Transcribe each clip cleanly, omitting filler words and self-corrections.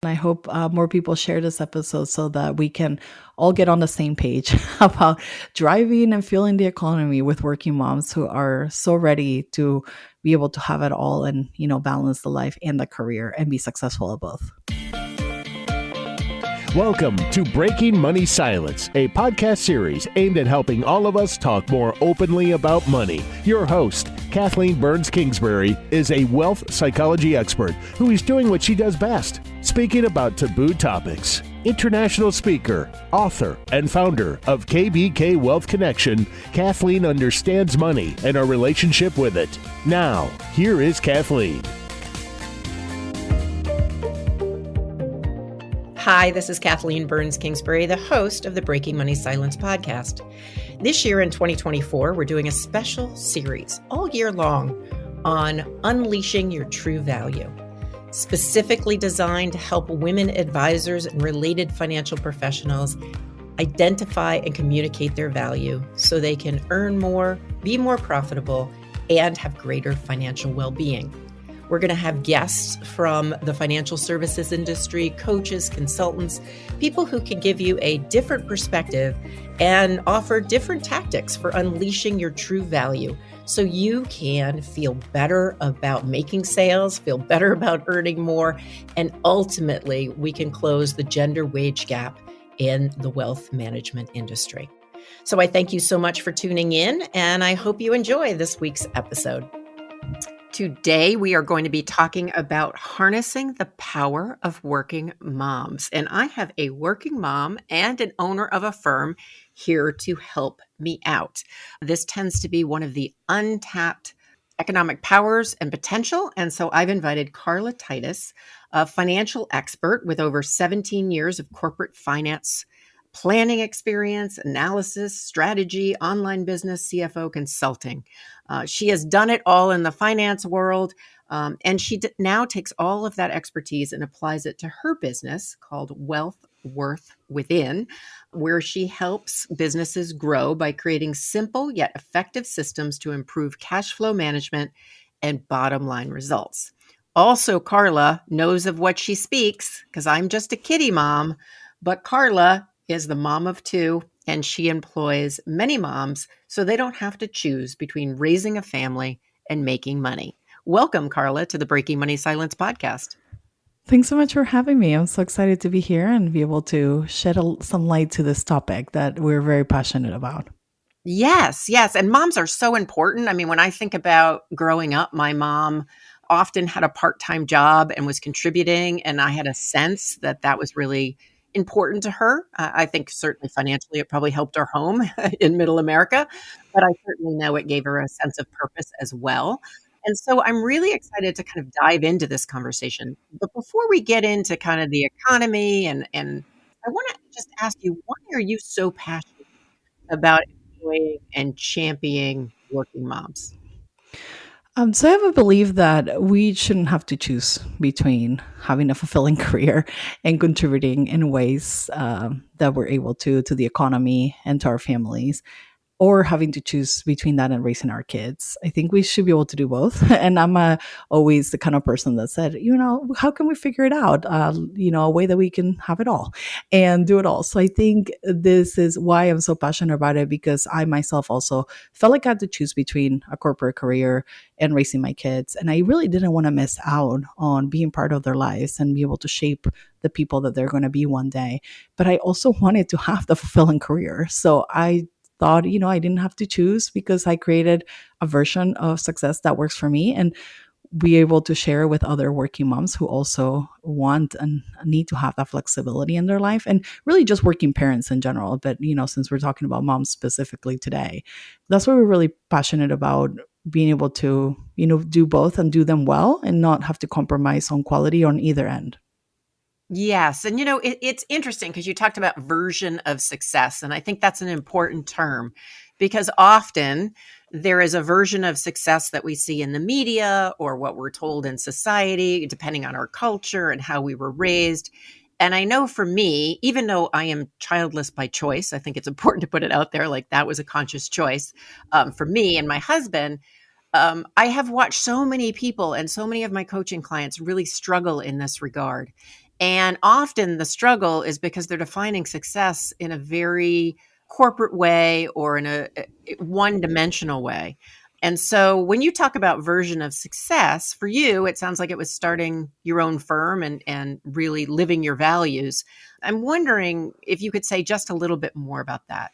I hope more people share this episode so that we can all get on the same page about driving and fueling the economy with working moms who are so ready to be able to have it all and, balance the life and the career and be successful at both. Welcome to Breaking Money Silence, a podcast series aimed at helping all of us talk more openly about money. Your host, Kathleen Kingsbury, is a wealth psychology expert who is doing what she does best, speaking about taboo topics. International speaker, author, and founder of KBK Wealth Connection, Kathleen understands money and our relationship with it. Now, here is Kathleen. Hi, this is Kathleen Kingsbury, the host of the Breaking Money Silence podcast. This year in 2024, we're doing a special series all year long on unleashing your true value, specifically designed to help women advisors and related financial professionals identify and communicate their value so they can earn more, be more profitable, and have greater financial well-being. We're going to have guests from the financial services industry, coaches, consultants, people who can give you a different perspective and offer different tactics for unleashing your true value so you can feel better about making sales, feel better about earning more, and ultimately we can close the gender wage gap in the wealth management industry. So I thank you so much for tuning in, and I hope you enjoy this week's episode. Today, we are going to be talking about harnessing the power of working moms. And I have a working mom and an owner of a firm here to help me out. This tends to be one of the untapped economic powers and potential. And so I've invited Carla Titus, a financial expert with over 17 years of corporate finance planning experience, analysis, strategy, online business, CFO consulting. She has done it all in the finance world, and she now takes all of that expertise and applies it to her business called Wealth Worth Within, where she helps businesses grow by creating simple yet effective systems to improve cash flow management and bottom line results. Also, Carla knows of what she speaks because I'm just a kiddie mom, but Carla is the mom of two, and she employs many moms so they don't have to choose between raising a family and making money. Welcome, Carla, to the Breaking Money Silence podcast. Thanks so much for having me. I'm so excited to be here and be able to shed some light to this topic that we're very passionate about. Yes. And moms are so important. I mean, when I think about growing up, my mom often had a part-time job and was contributing, and I had a sense that that was really important to her. I think certainly financially, it probably helped our home in middle America, but I certainly know it gave her a sense of purpose as well. And so I'm really excited to kind of dive into this conversation. But before we get into kind of the economy, and I want to just ask you, why are you so passionate about employing and championing working moms? So I have a belief that we shouldn't have to choose between having a fulfilling career and contributing in ways that we're able to the economy and to our families, or having to choose between that and raising our kids. I think we should be able to do both. And I'm always the kind of person that said, how can we figure it out? A way that we can have it all and do it all. So I think this is why I'm so passionate about it, because I myself also felt like I had to choose between a corporate career and raising my kids. And I really didn't want to miss out on being part of their lives and be able to shape the people that they're going to be one day. But I also wanted to have the fulfilling career. So I thought, I didn't have to choose, because I created a version of success that works for me and be able to share with other working moms who also want and need to have that flexibility in their life, and really just working parents in general. But, since we're talking about moms specifically today, that's what we're really passionate about, being able to, do both and do them well and not have to compromise on quality on either end. Yes. And, it's interesting because you talked about version of success. And I think that's an important term, because often there is a version of success that we see in the media or what we're told in society, depending on our culture and how we were raised. And I know for me, even though I am childless by choice, I think it's important to put it out there, like that was a conscious choice for me and my husband. I have watched so many people and so many of my coaching clients really struggle in this regard. And often the struggle is because they're defining success in a very corporate way or in a one-dimensional way. And so when you talk about version of success, for you, it sounds like it was starting your own firm and really living your values. I'm wondering if you could say just a little bit more about that.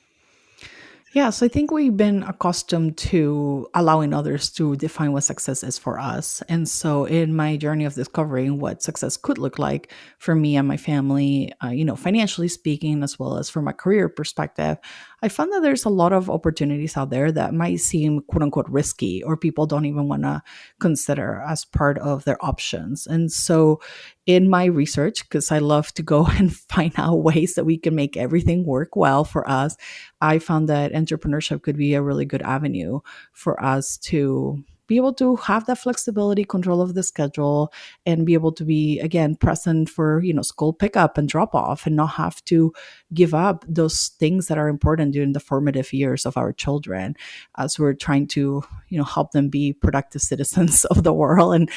Yes, I think we've been accustomed to allowing others to define what success is for us. And so, in my journey of discovering what success could look like for me and my family, financially speaking, as well as from a career perspective, I found that there's a lot of opportunities out there that might seem quote unquote risky or people don't even want to consider as part of their options. And so, in my research, because I love to go and find out ways that we can make everything work well for us, I found that entrepreneurship could be a really good avenue for us to be able to have that flexibility, control of the schedule, and be able to be, again, present for, school pickup and drop off and not have to give up those things that are important during the formative years of our children as we're trying to, help them be productive citizens of the world and,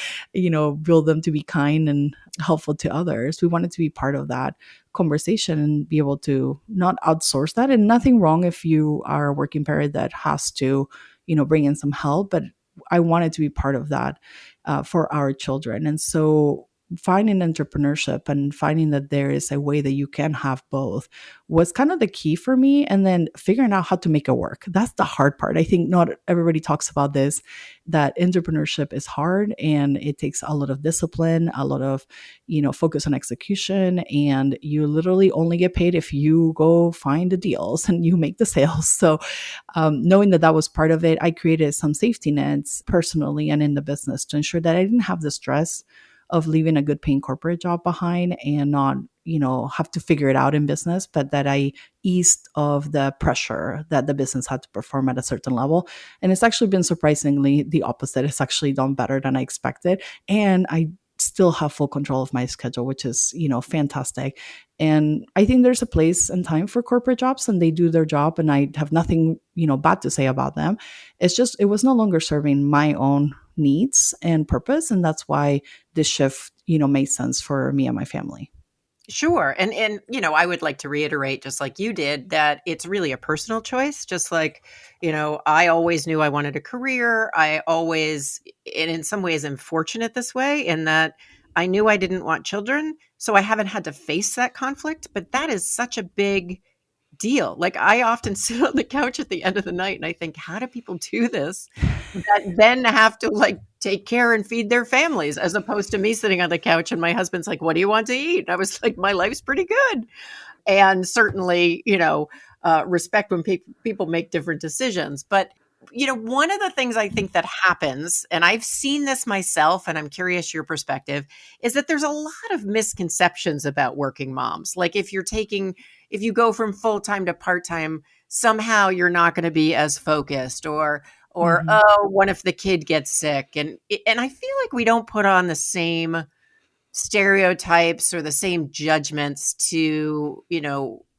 build them to be kind and helpful to others. We wanted to be part of that conversation and be able to not outsource that. And nothing wrong if you are a working parent that has to, bring in some help, but I wanted to be part of that for our children. And so finding entrepreneurship and finding that there is a way that you can have both was kind of the key for me. And then figuring out how to make it work. That's the hard part. I think not everybody talks about this, that entrepreneurship is hard and it takes a lot of discipline, a lot of, focus on execution. And you literally only get paid if you go find the deals and you make the sales. So knowing that that was part of it, I created some safety nets personally and in the business to ensure that I didn't have the stress of leaving a good paying corporate job behind and not, have to figure it out in business, but that I eased of the pressure that the business had to perform at a certain level. And it's actually been surprisingly the opposite. It's actually done better than I expected. And I still have full control of my schedule, which is, fantastic. And I think there's a place and time for corporate jobs and they do their job and I have nothing, bad to say about them. It's just, it was no longer serving my own needs and purpose. And that's why this shift, made sense for me and my family. Sure. And I would like to reiterate, just like you did, that it's really a personal choice. Just like, I always knew I wanted a career. I always, and in some ways am fortunate this way in that I knew I didn't want children. So I haven't had to face that conflict, but that is such a big deal. Like I often sit on the couch at the end of the night and I think, how do people do this that then have to like take care and feed their families as opposed to me sitting on the couch and my husband's like, what do you want to eat? And I was like, my life's pretty good. And certainly, respect when people make different decisions. But, one of the things I think that happens, and I've seen this myself, and I'm curious your perspective, is that there's a lot of misconceptions about working moms. Like if you go from full-time to part-time, somehow you're not going to be as focused or Mhm. oh, what if the kid gets sick? And I feel like we don't put on the same stereotypes or the same judgments to,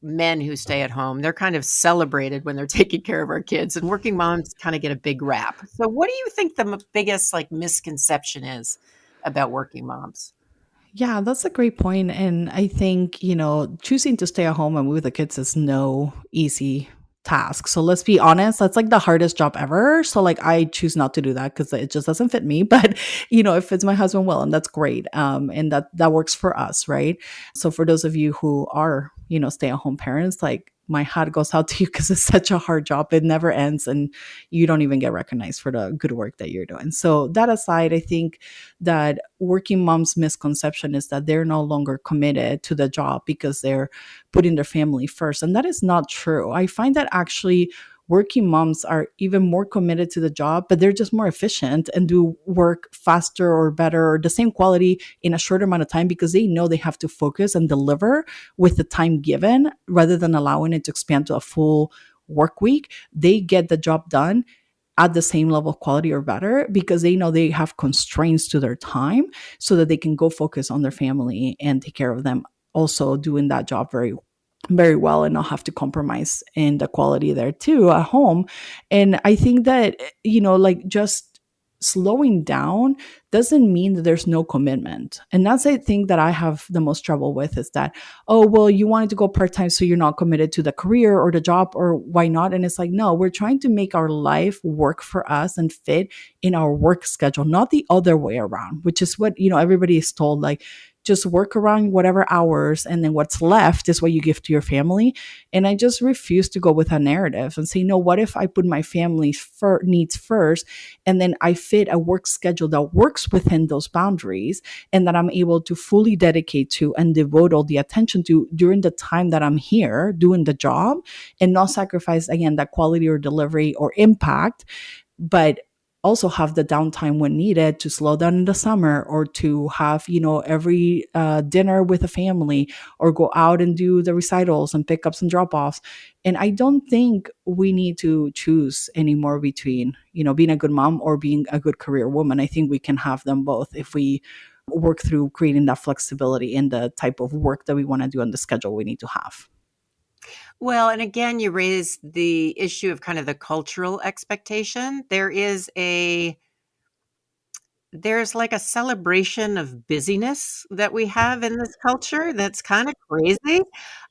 men who stay at home. They're kind of celebrated when they're taking care of our kids, and working moms kind of get a big rap. So what do you think the biggest like misconception is about working moms? Yeah, that's a great point. And I think, choosing to stay at home and with the kids is no easy task. So let's be honest, that's like the hardest job ever. So like I choose not to do that because it just doesn't fit me. But if it's my husband will, and that's great. And that works for us, right? So for those of you who are, stay-at-home parents, like my hat goes out to you because it's such a hard job. It never ends and you don't even get recognized for the good work that you're doing. So that aside, I think that working moms' misconception is that they're no longer committed to the job because they're putting their family first. And that is not true. I find that actually working moms are even more committed to the job, but they're just more efficient and do work faster or better or the same quality in a shorter amount of time because they know they have to focus and deliver with the time given rather than allowing it to expand to a full work week. They get the job done at the same level of quality or better because they know they have constraints to their time so that they can go focus on their family and take care of them, also doing that job very very well and not have to compromise in the quality there too at home. And I think that, like just slowing down doesn't mean that there's no commitment. And that's the thing that I have the most trouble with, is that, oh, well, you wanted to go part-time, so you're not committed to the career or the job, or why not? And it's like, no, we're trying to make our life work for us and fit in our work schedule, not the other way around, which is what, everybody is told, like, just work around whatever hours, and then what's left is what you give to your family. And I just refuse to go with a narrative and say, no, what if I put my family's needs first, and then I fit a work schedule that works within those boundaries, and that I'm able to fully dedicate to and devote all the attention to during the time that I'm here doing the job, and not sacrifice, again, that quality or delivery or impact, but also have the downtime when needed to slow down in the summer, or to have, every dinner with a family, or go out and do the recitals and pickups and drop offs. And I don't think we need to choose anymore between, being a good mom or being a good career woman. I think we can have them both if we work through creating that flexibility in the type of work that we want to do and the schedule we need to have. Well, and again, you raise the issue of kind of the cultural expectation. There's like a celebration of busyness that we have in this culture that's kind of crazy.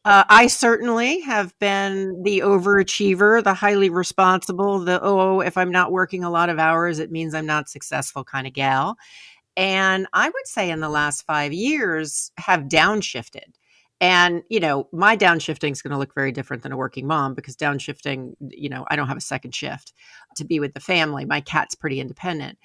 I certainly have been the overachiever, the highly responsible, if I'm not working a lot of hours, it means I'm not successful kind of gal. And I would say in the last 5 years have downshifted. And, my downshifting is going to look very different than a working mom, because downshifting, I don't have a second shift to be with the family. My cat's pretty independent.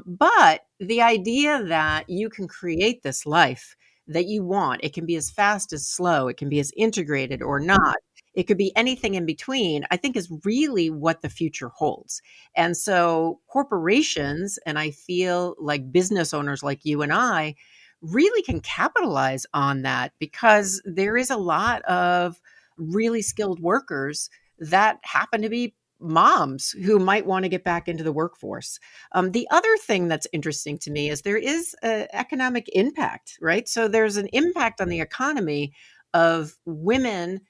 But the idea that you can create this life that you want, it can be as fast as slow, it can be as integrated or not, it could be anything in between, I think is really what the future holds. And so corporations, and I feel like business owners like you and I, really can capitalize on that, because there is a lot of really skilled workers that happen to be moms who might want to get back into the workforce. The other thing that's interesting to me is there is an economic impact, right? So there's an impact on the economy of women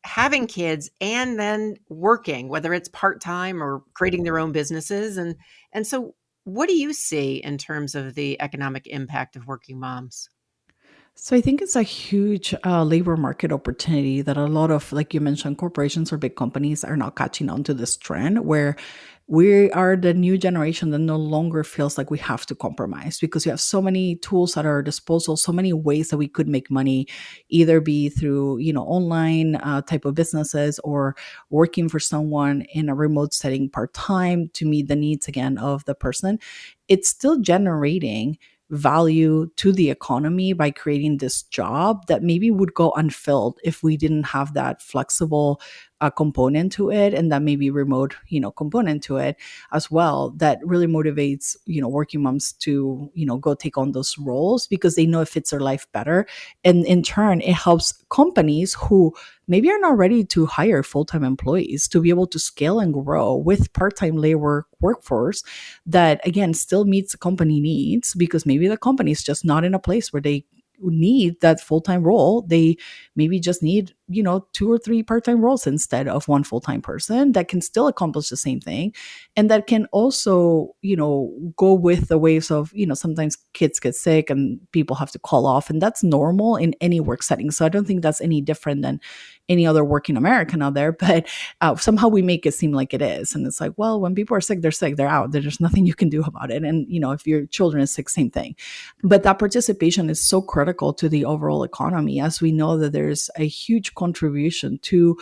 having kids and then working, whether it's part-time or creating their own businesses. And so what do you see in terms of the economic impact of working moms? So I think it's a huge labor market opportunity that a lot of, like you mentioned, corporations or big companies are now catching on to this trend, where we are the new generation that no longer feels like we have to compromise, because we have so many tools at our disposal, so many ways that we could make money, either be through, online type of businesses, or working for someone in a remote setting part-time to meet the needs, again, of the person. It's still generating value to the economy by creating this job that maybe would go unfilled if we didn't have that flexible component to it, and that maybe remote component to it as well, that really motivates working moms to go take on those roles, because they know it fits their life better. And in turn, it helps companies who maybe are not ready to hire full-time employees to be able to scale and grow with part-time labor workforce that, again, still meets the company needs, because maybe the company is just not in a place where they need that full-time role. They maybe just need 2 or 3 part-time roles instead of one full-time person that can still accomplish the same thing, and that can also go with the waves of sometimes kids get sick and people have to call off, and that's normal in any work setting. So I don't think that's any different than any other working American out there, but somehow we make it seem like it is. And it's like, well, when people are sick, they're out, there's nothing you can do about it. And if your children is sick, same thing. But that participation is so critical to the overall economy, as we know that there's a huge contribution to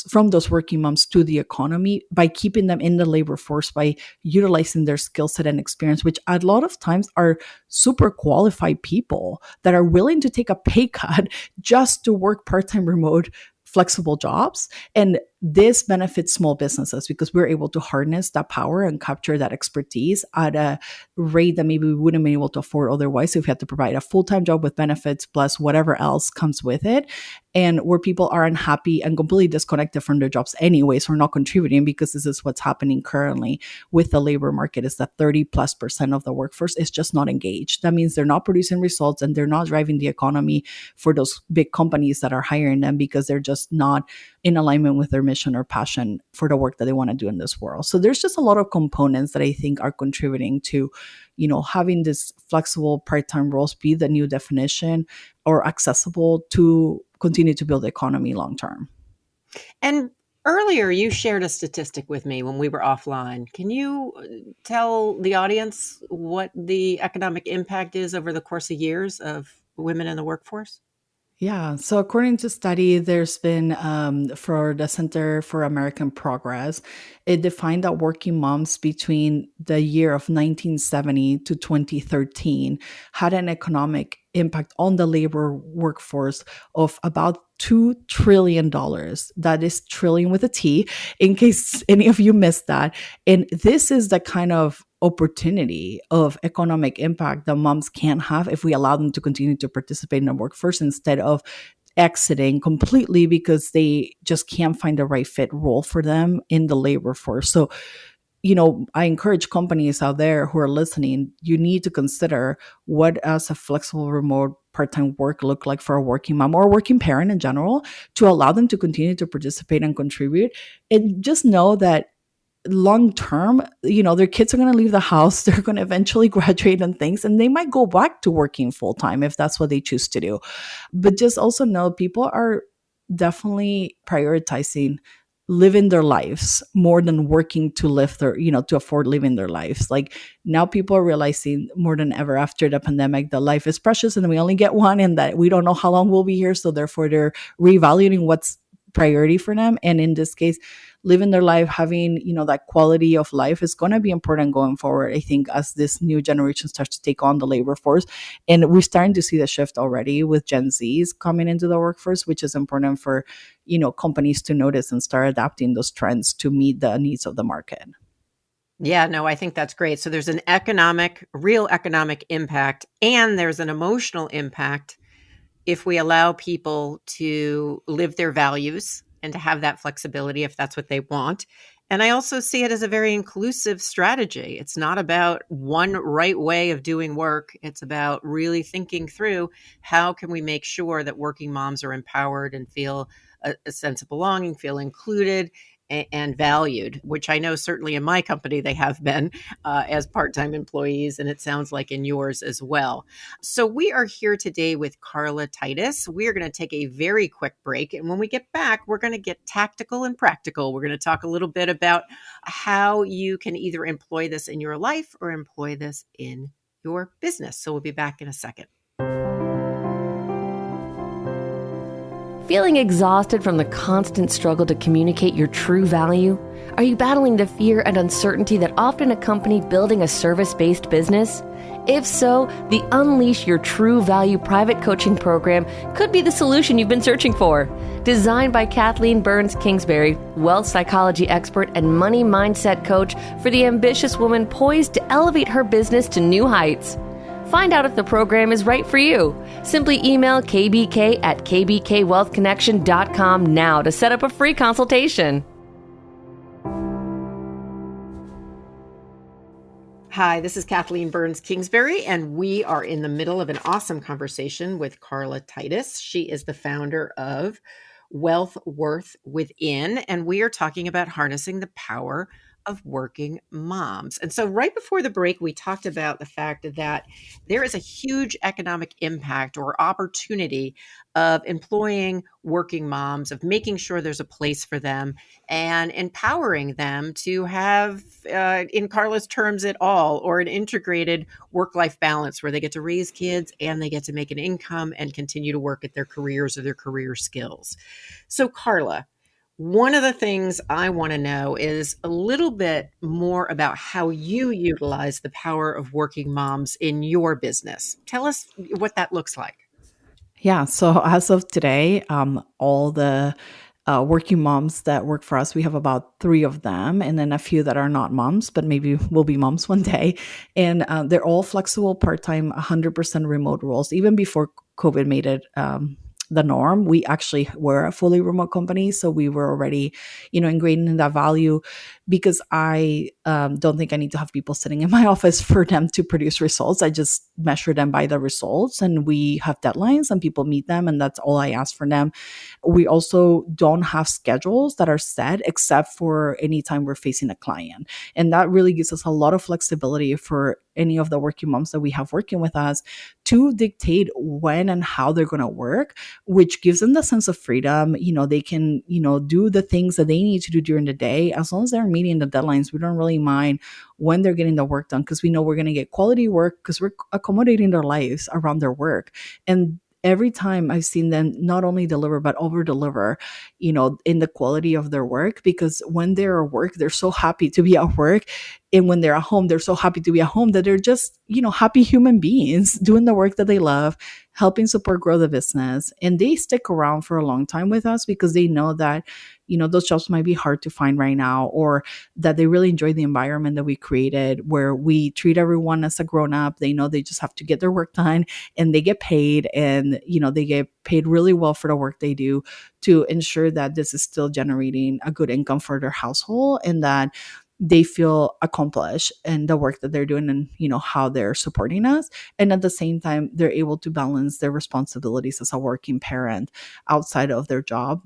from those working moms to the economy by keeping them in the labor force, by utilizing their skill set and experience, which a lot of times are super qualified people that are willing to take a pay cut just to work part-time remote flexible jobs. And this benefits small businesses because we're able to harness that power and capture that expertise at a rate that maybe we wouldn't have been able to afford otherwise if we had to provide a full-time job with benefits plus whatever else comes with it. And where people are unhappy and completely disconnected from their jobs anyways, or not contributing, because this is what's happening currently with the labor market, is that 30+% of the workforce is just not engaged. That means they're not producing results and they're not driving the economy for those big companies that are hiring them, because they're just just not in alignment with their mission or passion for the work that they want to do in this world. So there's just a lot of components that I think are contributing to, having this flexible part-time roles be the new definition or accessible to continue to build the economy long term. And earlier, you shared a statistic with me when we were offline. Can you tell the audience what the economic impact is over the course of years of women in the workforce? Yeah. So according to study, there's been for the Center for American Progress, it defined that working moms between the year of 1970 to 2013 had an economic impact on the labor workforce of about $2 trillion. That is trillion with a T, in case any of you missed that. And this is the kind of opportunity of economic impact that moms can have if we allow them to continue to participate in the workforce instead of exiting completely because they just can't find the right fit role for them in the labor force. So, I encourage companies out there who are listening, you need to consider what does a flexible remote part-time work look like for a working mom or a working parent in general to allow them to continue to participate and contribute. And just know that long term, their kids are going to leave the house. They're going to eventually graduate and things, and they might go back to working full time if that's what they choose to do. But just also know people are definitely prioritizing living their lives more than working to live their, to afford living their lives. Like now people are realizing more than ever after the pandemic that life is precious and we only get one and that we don't know how long we'll be here. So therefore they're reevaluating what's priority for them. And in this case, living their life, having, that quality of life is going to be important going forward. I think as this new generation starts to take on the labor force, and we're starting to see the shift already with Gen Zs coming into the workforce, which is important for, companies to notice and start adapting those trends to meet the needs of the market. Yeah, no, I think that's great. So there's an real economic impact, and there's an emotional impact if we allow people to live their values and to have that flexibility if that's what they want. And I also see it as a very inclusive strategy. It's not about one right way of doing work. It's about really thinking through how can we make sure that working moms are empowered and feel a sense of belonging, feel included and valued, which I know certainly in my company they have been as part-time employees, and it sounds like in yours as well. So we are here today with Carla Titus. We are going to take a very quick break, and when we get back, we're going to get tactical and practical. We're going to talk a little bit about how you can either employ this in your life or employ this in your business. So we'll be back in a second. Feeling exhausted from the constant struggle to communicate your true value? Are you battling the fear and uncertainty that often accompany building a service-based business? If so, the Unleash Your True Value private coaching program could be the solution you've been searching for. Designed by Kathleen Burns Kingsbury, wealth psychology expert and money mindset coach for the ambitious woman poised to elevate her business to new heights. Find out if the program is right for you. Simply email kbk@kbkwealthconnection.com now to set up a free consultation. Hi, this is Kathleen Burns Kingsbury, and we are in the middle of an awesome conversation with Carla Titus. She is the founder of Wealth Worth Within, and we are talking about harnessing the power of working moms. And so right before the break, we talked about the fact that there is a huge economic impact or opportunity of employing working moms, of making sure there's a place for them and empowering them to have, in Carla's terms at all, or an integrated work-life balance where they get to raise kids and they get to make an income and continue to work at their careers or their career skills. So Carla, one of the things I want to know is a little bit more about how you utilize the power of working moms in your business. Tell us what that looks like. Yeah. So as of today, all the working moms that work for us, we have about 3 of them, and then a few that are not moms, but maybe will be moms one day. And they're all flexible, part-time, 100% remote roles, even before COVID made it the norm. We actually were a fully remote company, so we were already, ingrained in that value, because I don't think I need to have people sitting in my office for them to produce results. I just measure them by the results, and we have deadlines and people meet them, and that's all I ask for them. We also don't have schedules that are set except for anytime we're facing a client. And that really gives us a lot of flexibility for any of the working moms that we have working with us to dictate when and how they're going to work, which gives them the sense of freedom. They can, do the things that they need to do during the day. As long as they're meeting the deadlines, we don't really mind when they're getting the work done, because we know we're going to get quality work, because we're accommodating their lives around their work. And every time I've seen them not only deliver but over deliver, in the quality of their work, because when they're at work, they're so happy to be at work. And when they're at home, they're so happy to be at home, that they're just, happy human beings doing the work that they love, helping support grow the business. And they stick around for a long time with us, because they know that, those jobs might be hard to find right now, or that they really enjoy the environment that we created, where we treat everyone as a grown up. They know they just have to get their work done, and they get paid, and, they get paid really well for the work they do, to ensure that this is still generating a good income for their household, and that they feel accomplished in the work that they're doing, and how they're supporting us. And at the same time, they're able to balance their responsibilities as a working parent outside of their job.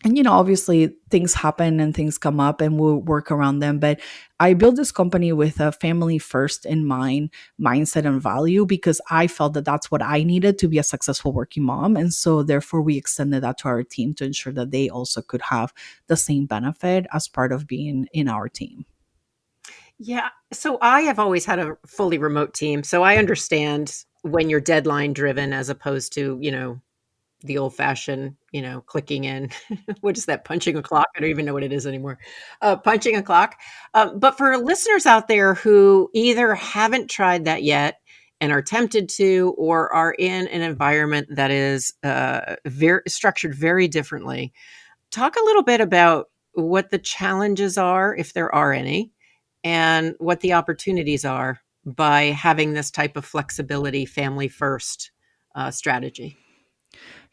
And obviously things happen and things come up, and we'll work around them. But I built this company with a family first in mind mindset and value, because I felt that that's what I needed to be a successful working mom. And so therefore we extended that to our team, to ensure that they also could have the same benefit as part of being in our team. Yeah. So I have always had a fully remote team. So I understand when you're deadline driven as opposed to, the old fashioned, clicking in. What is that? Punching a clock? I don't even know what it is anymore. Punching a clock. But for listeners out there who either haven't tried that yet and are tempted to, or are in an environment that is very structured very differently, talk a little bit about what the challenges are, if there are any, and what the opportunities are by having this type of flexibility, family first strategy.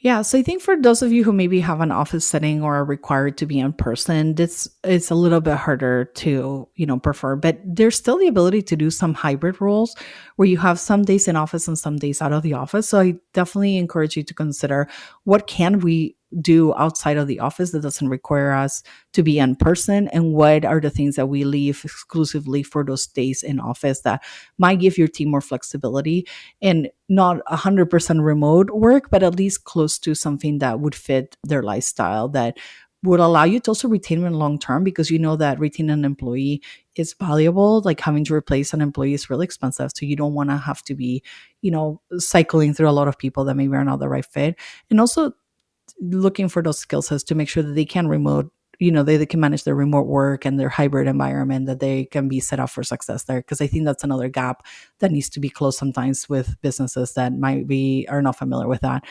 Yeah, so I think for those of you who maybe have an office setting or are required to be in person, this is a little bit harder to, prefer. But there's still the ability to do some hybrid roles, where you have some days in office and some days out of the office. So I definitely encourage you to consider, what can we do outside of the office that doesn't require us to be in person, and what are the things that we leave exclusively for those days in office that might give your team more flexibility, and not 100% remote work, but at least close to something that would fit their lifestyle, that would allow you to also retain them long term, because you know that retaining an employee is valuable. Like, having to replace an employee is really expensive. So you don't want to have to be, cycling through a lot of people that maybe are not the right fit. And also looking for those skill sets to make sure that they can remote, they can manage their remote work and their hybrid environment, that they can be set up for success there. Because I think that's another gap that needs to be closed sometimes with businesses that might be are not familiar with that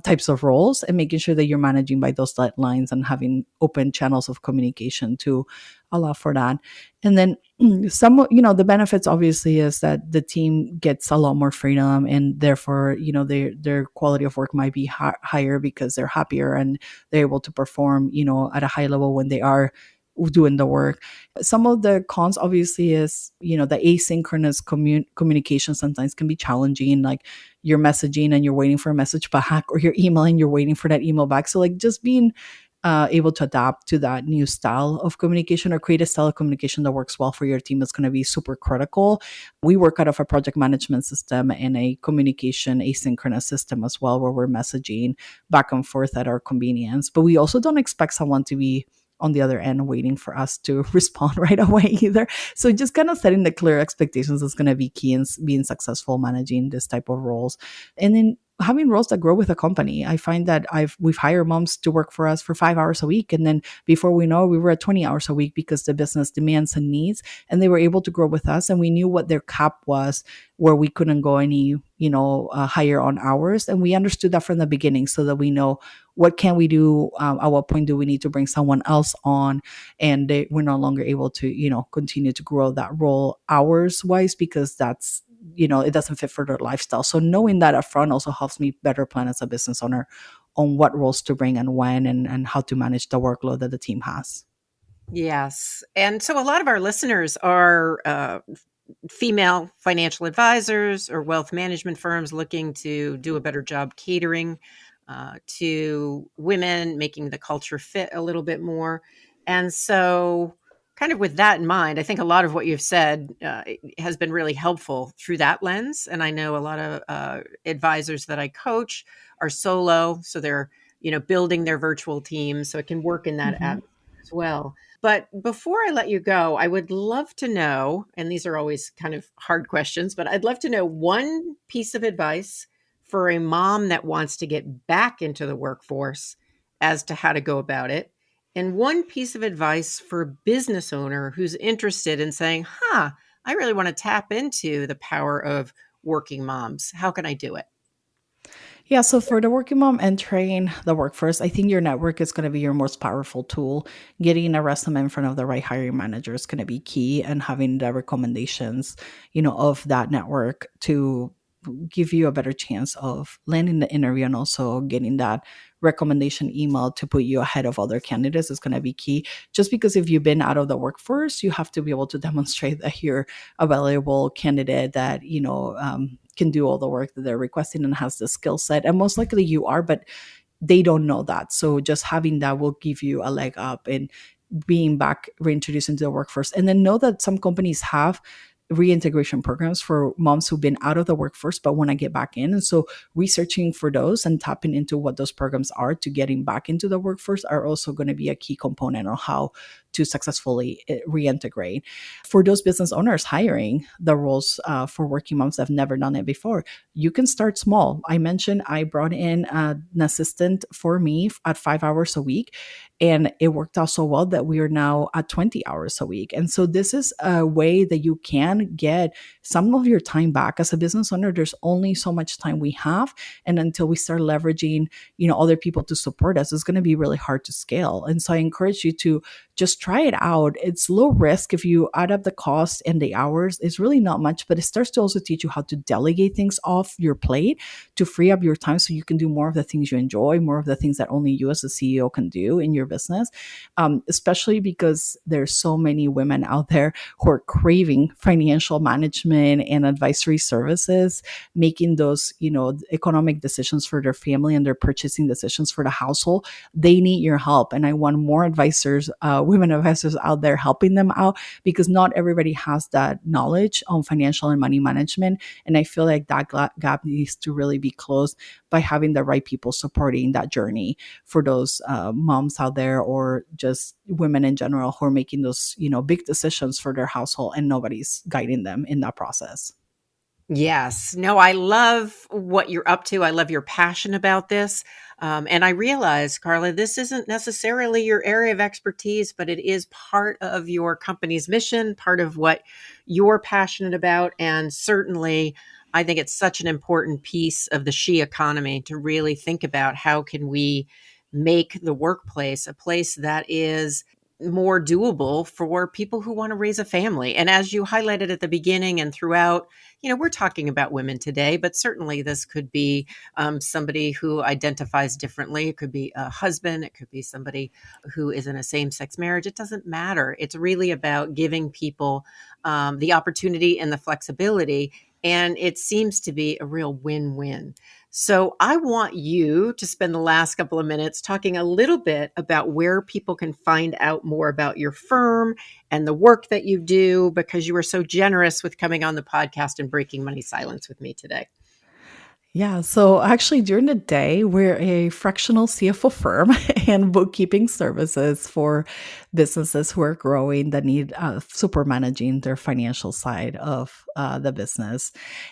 types of roles, and making sure that you're managing by those deadlines and having open channels of communication to allow for that. And then the benefits obviously is that the team gets a lot more freedom, and therefore, their quality of work might be higher, because they're happier and they're able to perform, at a high level when they are doing the work. Some of the cons obviously is, the asynchronous communication sometimes can be challenging. Like, you're messaging and you're waiting for a message back, or you're emailing, you're waiting for that email back. So like, just being able to adapt to that new style of communication, or create a style of communication that works well for your team, is going to be super critical. We work out of a project management system and a communication asynchronous system as well, where we're messaging back and forth at our convenience. But we also don't expect someone to be on the other end waiting for us to respond right away either. So just kind of setting the clear expectations is going to be key in being successful managing this type of roles. And then having roles that grow with a company. I find that we've hired moms to work for us for 5 hours a week, and then before we know, we were at 20 hours a week, because the business demands and needs, and they were able to grow with us, and we knew what their cap was, where we couldn't go any higher on hours, and we understood that from the beginning, so that we know what can we do, at what point do we need to bring someone else on, and we're no longer able to continue to grow that role hours wise, because that's it doesn't fit for their lifestyle. So knowing that upfront also helps me better plan as a business owner on what roles to bring and when, and how to manage the workload that the team has. Yes. And so a lot of our listeners are female financial advisors or wealth management firms looking to do a better job catering to women, making the culture fit a little bit more. And so, kind of with that in mind, I think a lot of what you've said has been really helpful through that lens. And I know a lot of advisors that I coach are solo, so they're building their virtual teams, so it can work in that Mhm. atmosphere as well. But before I let you go, I would love to know, and these are always kind of hard questions, but I'd love to know one piece of advice for a mom that wants to get back into the workforce as to how to go about it, and one piece of advice for a business owner who's interested in saying, I really want to tap into the power of working moms. How can I do it? Yeah, so for the working mom entering the workforce, I think your network is going to be your most powerful tool. Getting a resume in front of the right hiring manager is going to be key, and having the recommendations, of that network to give you a better chance of landing the interview, and also getting that recommendation email to put you ahead of other candidates is going to be key. Just because if you've been out of the workforce, you have to be able to demonstrate that you're a valuable candidate that can do all the work that they're requesting and has the skill set, and most likely you are, but they don't know that. So just having that will give you a leg up in being back reintroduced into the workforce. And then know that some companies have reintegration programs for moms who've been out of the workforce but want to get back in. And so researching for those and tapping into what those programs are to getting back into the workforce are also going to be a key component on how to successfully reintegrate. For those business owners hiring the roles for working moms that have never done it before, you can start small. I mentioned I brought in an assistant for me at 5 hours a week, and it worked out so well that we are now at 20 hours a week. And so this is a way that you can get some of your time back. As a business owner, there's only so much time we have. And until we start leveraging, other people to support us, it's going to be really hard to scale. And so I encourage you to just try it out. It's low risk. If you add up the cost and the hours, it's really not much, but it starts to also teach you how to delegate things off your plate to free up your time so you can do more of the things you enjoy, more of the things that only you as a CEO can do in your business. Especially because there's so many women out there who are craving financial management and advisory services, making those, economic decisions for their family and their purchasing decisions for the household. They need your help. And I want more advisors, women advisors out there helping them out, because not everybody has that knowledge on financial and money management. And I feel like that gap needs to really be closed by having the right people supporting that journey for those moms out there, or just women in general who are making those, big decisions for their household and nobody's guiding them in that process. Yes. No, I love what you're up to. I love your passion about this. And I realize, Carla, this isn't necessarily your area of expertise, but it is part of your company's mission, part of what you're passionate about. And certainly, I think it's such an important piece of the she economy to really think about how can we make the workplace a place that is more doable for people who want to raise a family. And as you highlighted at the beginning and throughout, we're talking about women today, but certainly this could be somebody who identifies differently. It could be a husband. It could be somebody who is in a same-sex marriage. It doesn't matter. It's really about giving people the opportunity and the flexibility. And it seems to be a real win-win. So I want you to spend the last couple of minutes talking a little bit about where people can find out more about your firm and the work that you do, because you were so generous with coming on the podcast and breaking money silence with me today. Yeah, so actually during the day, we're a fractional CFO firm and bookkeeping services for businesses who are growing that need super managing their financial side of the business,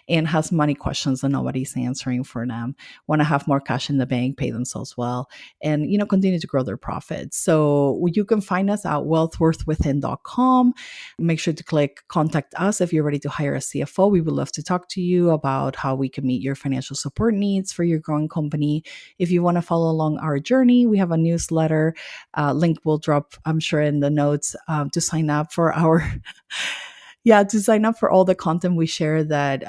and has money questions that nobody's answering for them, want to have more cash in the bank, pay themselves well, and continue to grow their profits. So you can find us at wealthworthwithin.com. Make sure to click contact us if you're ready to hire a CFO. We would love to talk to you about how we can meet your financial support needs for your growing company. If you want to follow along our journey, we have a newsletter. Link will drop, I'm sure, in the notes to sign up for our Yeah, to sign up for all the content we share that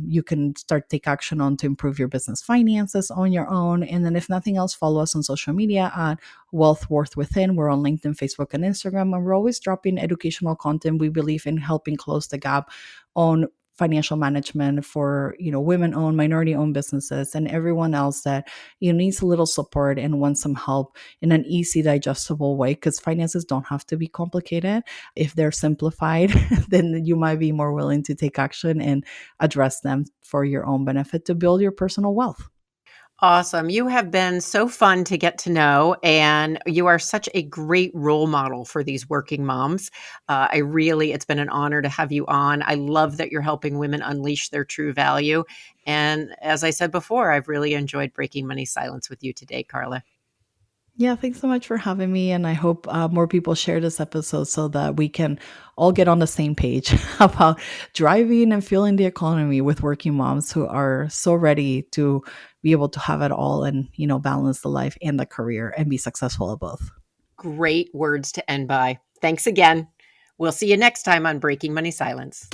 you can start take action on to improve your business finances on your own. And then if nothing else, follow us on social media at Wealth Worth Within. We're on LinkedIn, Facebook, and Instagram, and we're always dropping educational content. We believe in helping close the gap on financial management for women-owned, minority-owned businesses, and everyone else that needs a little support and wants some help in an easy, digestible way. Because finances don't have to be complicated. If they're simplified, then you might be more willing to take action and address them for your own benefit to build your personal wealth. Awesome. You have been so fun to get to know, and you are such a great role model for these working moms. It's been an honor to have you on. I love that you're helping women unleash their true value. And as I said before, I've really enjoyed Breaking Money Silence with you today, Carla. Yeah, thanks so much for having me. And I hope more people share this episode so that we can all get on the same page about driving and fueling the economy with working moms who are so ready to be able to have it all and, balance the life and the career and be successful at both. Great words to end by. Thanks again. We'll see you next time on Breaking Money Silence.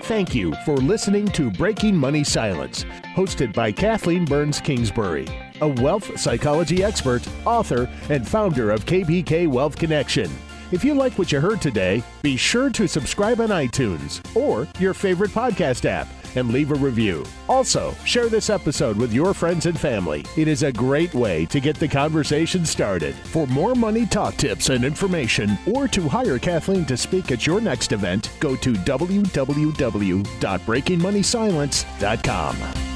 Thank you for listening to Breaking Money Silence, hosted by Kathleen Burns Kingsbury, a wealth psychology expert, author, and founder of KBK Wealth Connection. If you like what you heard today, be sure to subscribe on iTunes or your favorite podcast app and leave a review. Also, share this episode with your friends and family. It is a great way to get the conversation started. For more money talk tips and information, or to hire Kathleen to speak at your next event, go to www.breakingmoneysilence.com.